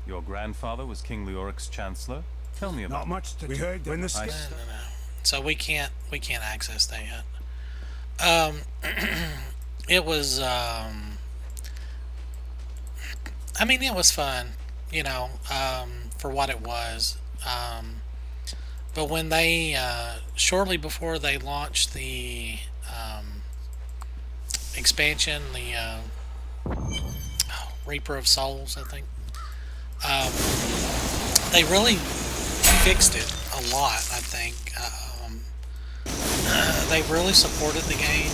Your grandfather was King Leoric's chancellor? Tell me about Not it. much to we heard when the No, no, no. So we can't access that yet. Um, it was I mean, it was fun, for what it was. But when they shortly before they launched the expansion, the Reaper of Souls, I think, they really fixed it a lot. I think they really supported the game.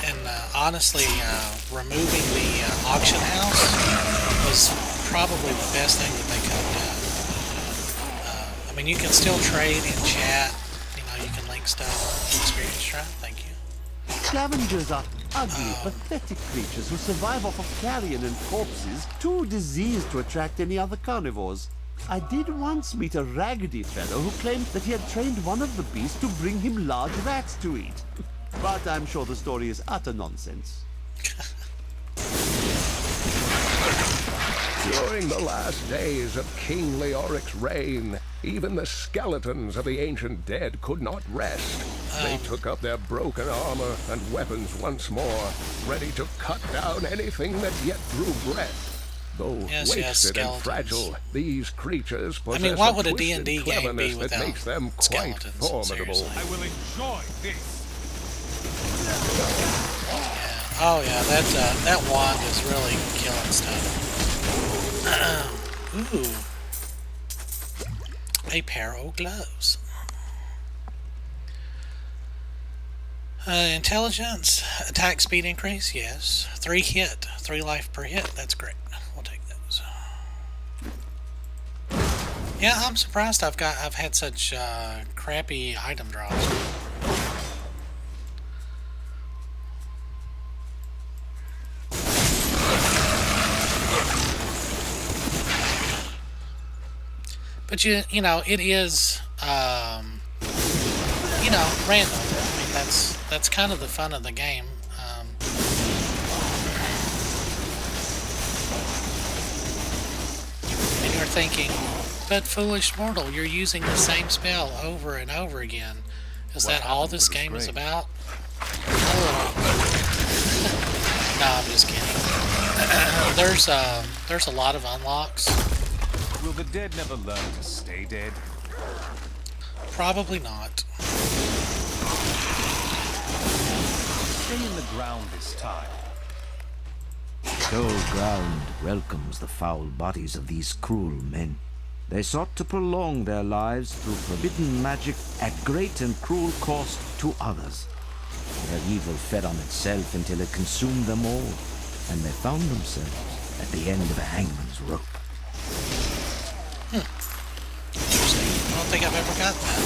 And honestly, removing the auction house was probably the best thing that they could have done. I mean, you can still trade in chat. You can link stuff. Experience trial. Thank you. Scavengers are ugly, pathetic creatures who survive off of carrion and corpses, too diseased to attract any other carnivores. I did once meet a raggedy fellow who claimed that he had trained one of the beasts to bring him large rats to eat. But I'm sure the story is utter nonsense. During the last days of King Leoric's reign, even the skeletons of the ancient dead could not rest. They took up their broken armor and weapons once more, ready to cut down anything that yet drew breath. Though Yes, wasted and skeletons. fragile, these creatures possess what a would a twisted D&D game be cleverness that without makes them quite skeletons, formidable. seriously? I will enjoy this. Oh yeah, that wand is really killing stuff. Ooh, a pair of gloves. Intelligence, attack speed increase, yes. 3 hit, 3 life per hit. That's great. We'll take those. Yeah, I'm surprised I've had such crappy item drops. But it is random. I mean, that's kind of the fun of the game. And you're thinking, but foolish mortal, you're using the same spell over and over again. Is that all this game is about? Oh. No, I'm just kidding. There's a lot of unlocks. Will the dead never learn to stay dead? Probably not. Stay in the ground this time. Dull ground welcomes the foul bodies of these cruel men. They sought to prolong their lives through forbidden magic at great and cruel cost to others. Their evil fed on itself until it consumed them all, and they found themselves at the end of a hangman's rope. Interesting. I don't think I've ever got that.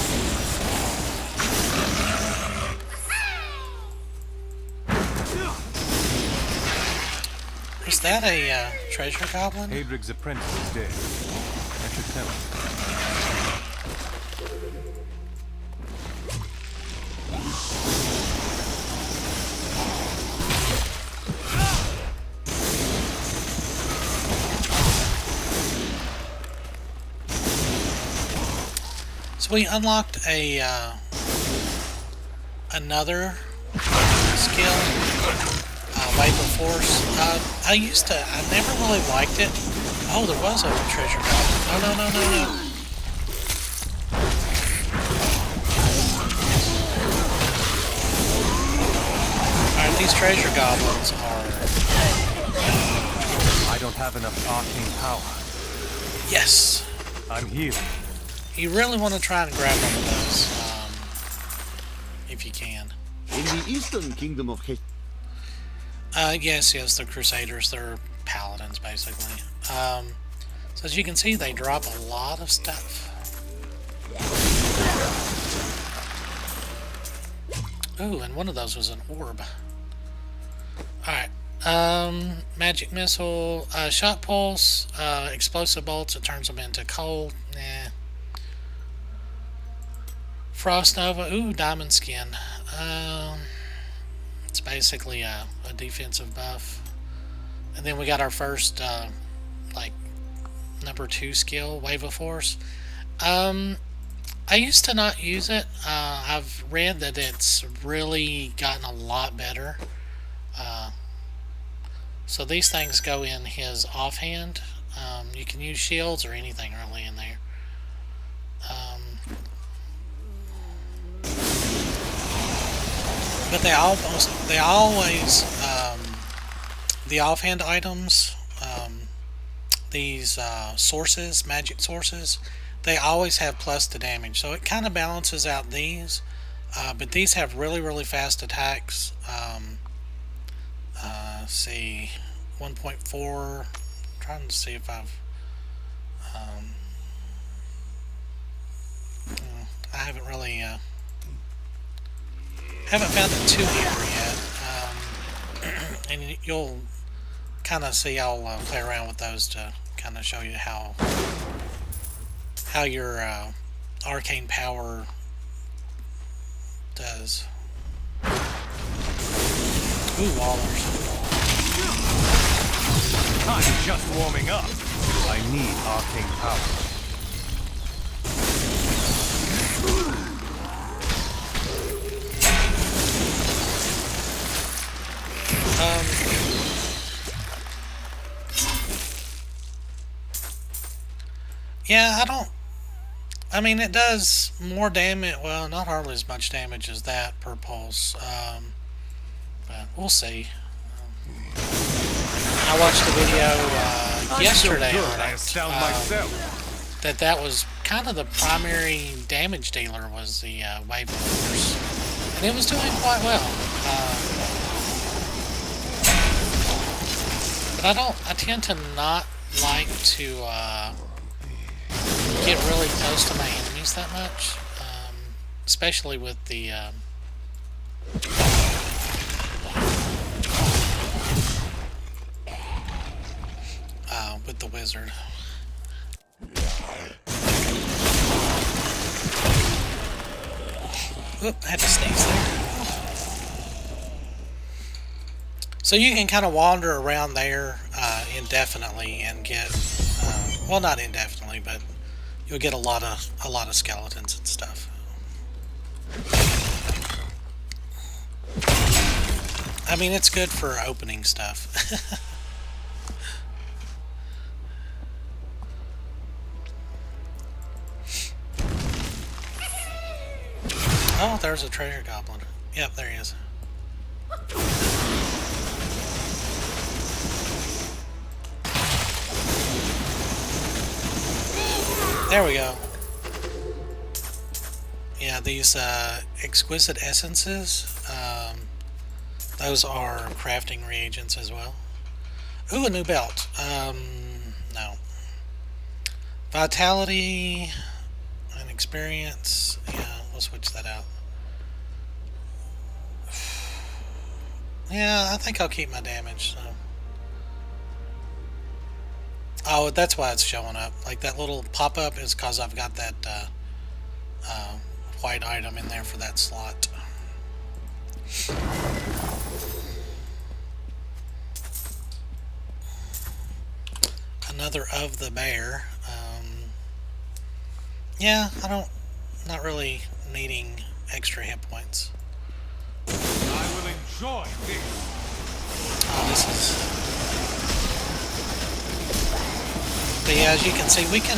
Is that a treasure goblin? Hadrig's apprentice is dead. I should tell him. So we unlocked another skill, Wave of Force. I never really liked it. Oh, there was a treasure goblin. No. Alright, these treasure goblins are... I don't have enough arcane power. Yes! I'm healed. You really want to try and grab one of those, if you can. In the eastern kingdom of Yes, the Crusaders, they're paladins, basically. So as you can see, they drop a lot of stuff. Ooh, and one of those was an orb. Alright. Magic missile, shot pulse, explosive bolts, it turns them into cold. Nah. Frost Nova, ooh, diamond skin. It's basically a defensive buff. And then we got our first, like, number 2 skill, Wave of Force. I used to not use it. I've read that it's really gotten a lot better. So these things go in his offhand. You can use shields or anything really in there. But they always, the offhand items, these sources, magic sources, they always have plus to damage. So it kind of balances out these. But these have really, really fast attacks. See, 1.4. Trying to see if I've. I haven't really. Haven't found a 2-hitter yet. And you'll kind of see. I'll play around with those to kind of show you how your arcane power does. Ooh, Wallers. I'm just warming up. I need arcane power. Yeah, I mean, it does more damage. Well, not hardly as much damage as that per pulse. But we'll see. I watched a video yesterday on I astound myself. that was kind of the primary damage dealer was the Wave of Force, and it was doing quite well. But I tend to not like to get really close to my enemies that much, especially with the wizard. Oop, I had to sneeze there. So you can kind of wander around there indefinitely and get, well, not indefinitely, but you'll get a lot of skeletons and stuff. I mean, it's good for opening stuff. Oh, there's a treasure goblin. Yep, there he is. There we go. Yeah, these exquisite essences, those are crafting reagents as well. Ooh, a new belt. No. Vitality and experience. Yeah, we'll switch that out. Yeah, I think I'll keep my damage. So. Oh, that's why it's showing up. Like that little pop-up is because I've got that white item in there for that slot. Another of the bear. Yeah, not really needing extra hit points. I will enjoy this. Oh, this is... But yeah, as you can see, we can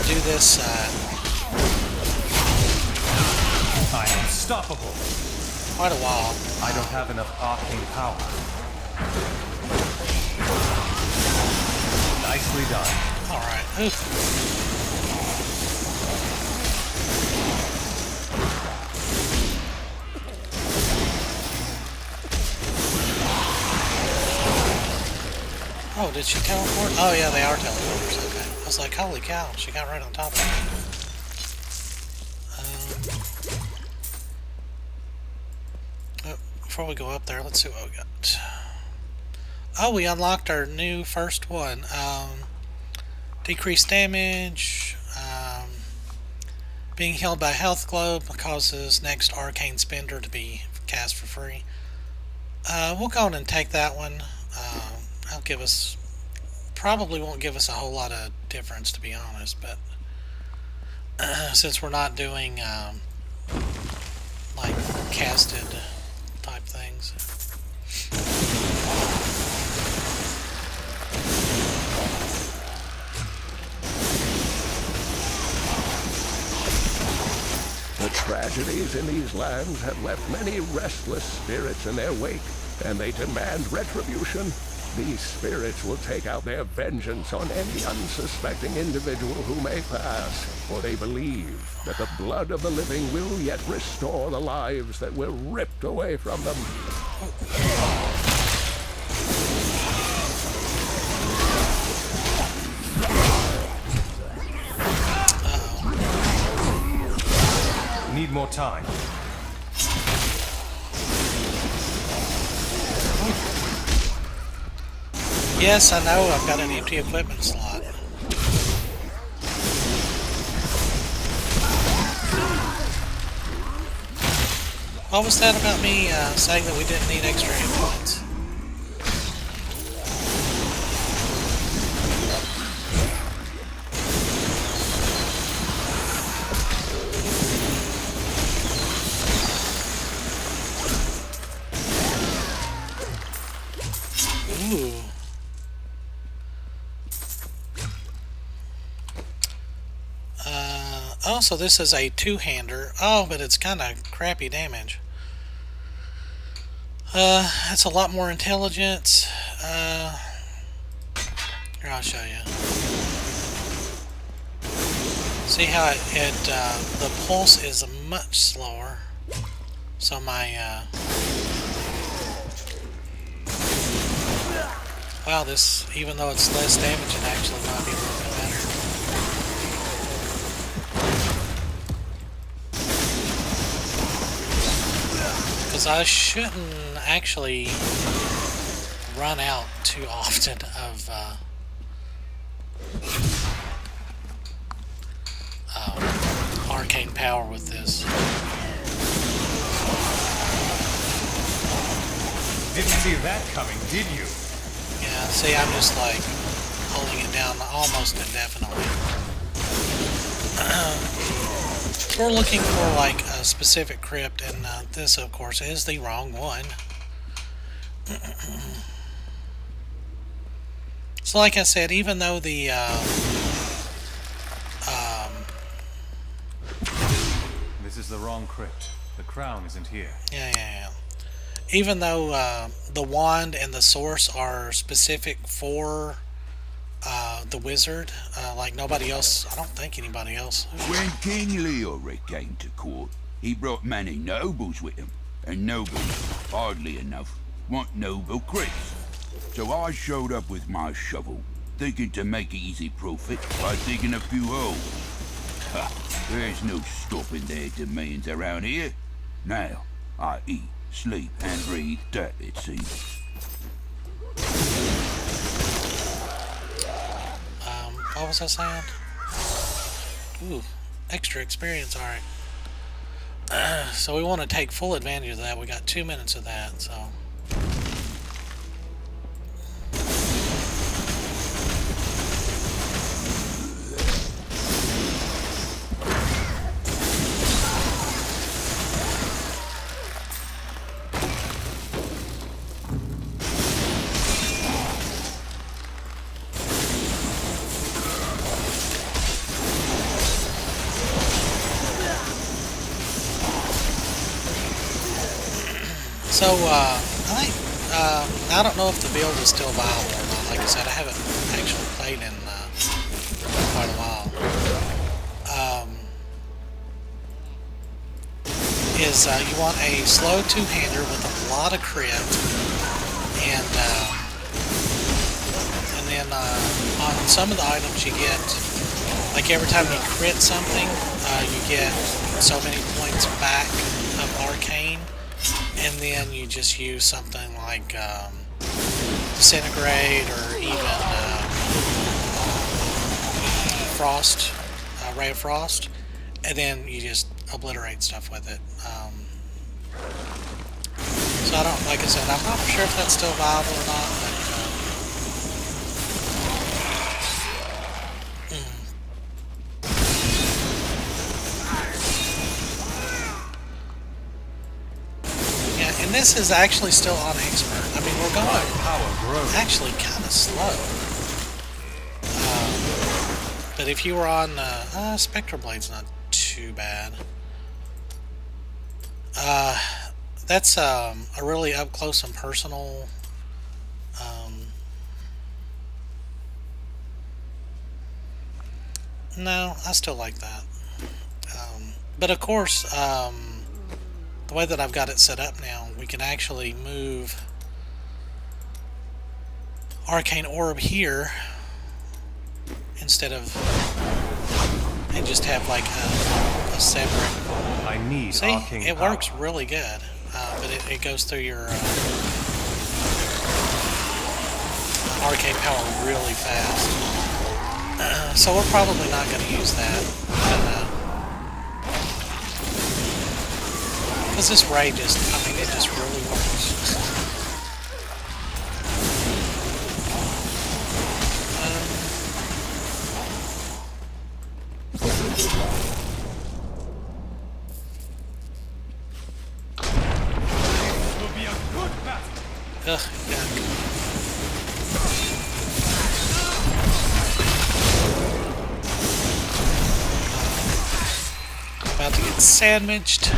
do this. I'm unstoppable. Quite a while. I don't have enough arcane power. Nicely done. All right. Oof. Oh, did she teleport? Oh yeah, they are teleporters. Okay. I was like, holy cow, she got right on top of it. Before we go up there, let's see what we got. Oh, we unlocked our new first one. Decreased damage, Being healed by a health globe causes next arcane spender to be cast for free. We'll go on and take that one. That'll give us, probably won't give us a whole lot of difference, to be honest, but since we're not doing like casted type things. The tragedies in these lands have left many restless spirits in their wake, and they demand retribution. These spirits will take out their vengeance on any unsuspecting individual who may pass, for they believe that the blood of the living will yet restore the lives that were ripped away from them. Need more time. Yes, I know, I've got an empty equipment slot. What was that about me saying that we didn't need extra hit points? Ooh. Oh, so this is a two-hander. Oh, but it's kind of crappy damage. That's a lot more intelligence. Here, I'll show you. See how the pulse is much slower. So my, wow, this, even though it's less damage, it actually might be a little bit better. Because I shouldn't actually run out too often of arcane power with this. Didn't see that coming, did you? Yeah, see, I'm just like holding it down almost indefinitely. We're looking for like a specific crypt, and this, of course, is the wrong one. So, like I said, even though the This is the wrong crypt. The crown isn't here. yeah. Even though the wand and the source are specific for the wizard, like nobody else, I don't think anybody else. When King Leoric came to court, he brought many nobles with him, and nobles, oddly enough, want noble crypts. So I showed up with my shovel, thinking to make easy profit by digging a few holes. Ha, there's no stopping their demands around here. Now, I eat, sleep, and breathe dirt, it seems. What was I saying? Ooh, extra experience, alright. So we want to take full advantage of that. We got 2 minutes of that, so. So, I don't know if the build is still viable or not. Like I said, I haven't actually played in quite a while. You want a slow two-hander with a lot of crit, and then on some of the items you get, like every time you crit something, you get so many points back of arcane. And then you just use something like Disintegrate or even Frost, Ray of Frost, and then you just obliterate stuff with it. So I don't, like I said, I'm not sure if that's still viable or not, but yeah, and this is actually still on expert. I mean, we're going actually kind of slow. But if you were on Spectre Blade's not too bad. That's a really up close and personal. No, I still like that. But of course, the way that I've got it set up now, we can actually move Arcane Orb here instead of, and just have like a separate. I need See, arcane it power. works really good, but it goes through your arcane power really fast. So we're probably not going to use that. Because this raid just, I mean, it just really works. Ugh, yuck. About to get sandwiched.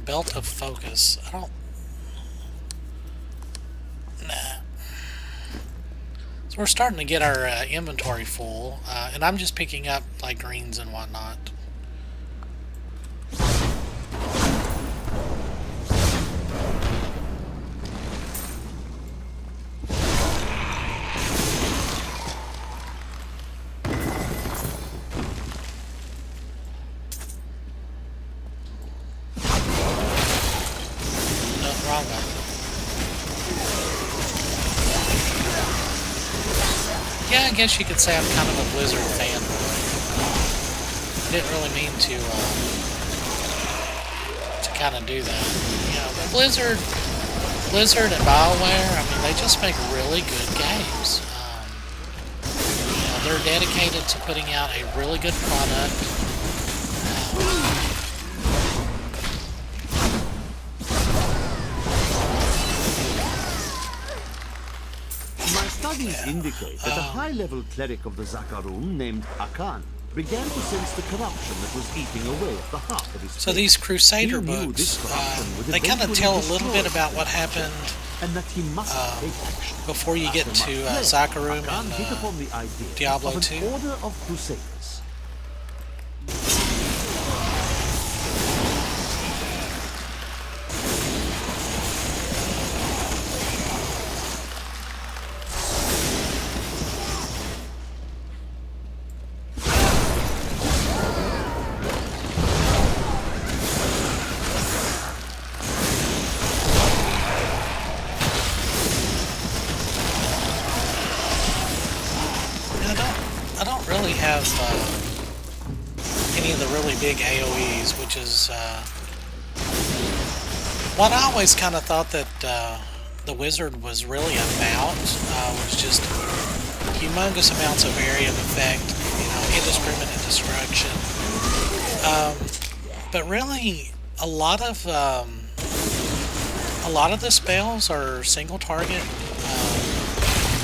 Belt of focus. I don't. Nah. So we're starting to get our inventory full, and I'm just picking up like greens and whatnot. Yeah, I guess you could say I'm kind of a Blizzard fanboy. Didn't really mean to kind of do that. You know, but Blizzard and BioWare, I mean, they just make really good games. You know, they're dedicated to putting out a really good product. Studies indicate that a high-level cleric of the Zakarum named Akan began to sense the corruption that was eating away at the heart of his So faith. these Crusader He knew books, this corruption would they kind of eventually tell a little destroy bit about what happened and that he must take action. before you get After to much Zakarum Akan and hit upon the idea Diablo of an 2. order of crusaders. I don't really have any of the really big AoEs, which is what I always kind of thought that the Wizard was really about, was just humongous amounts of area of effect, you know, indiscriminate destruction. But really, a lot of the spells are single target.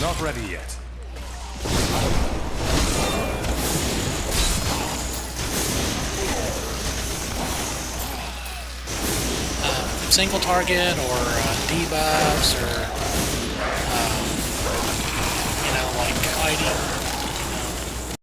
Not ready yet. Single target or debuffs or fighting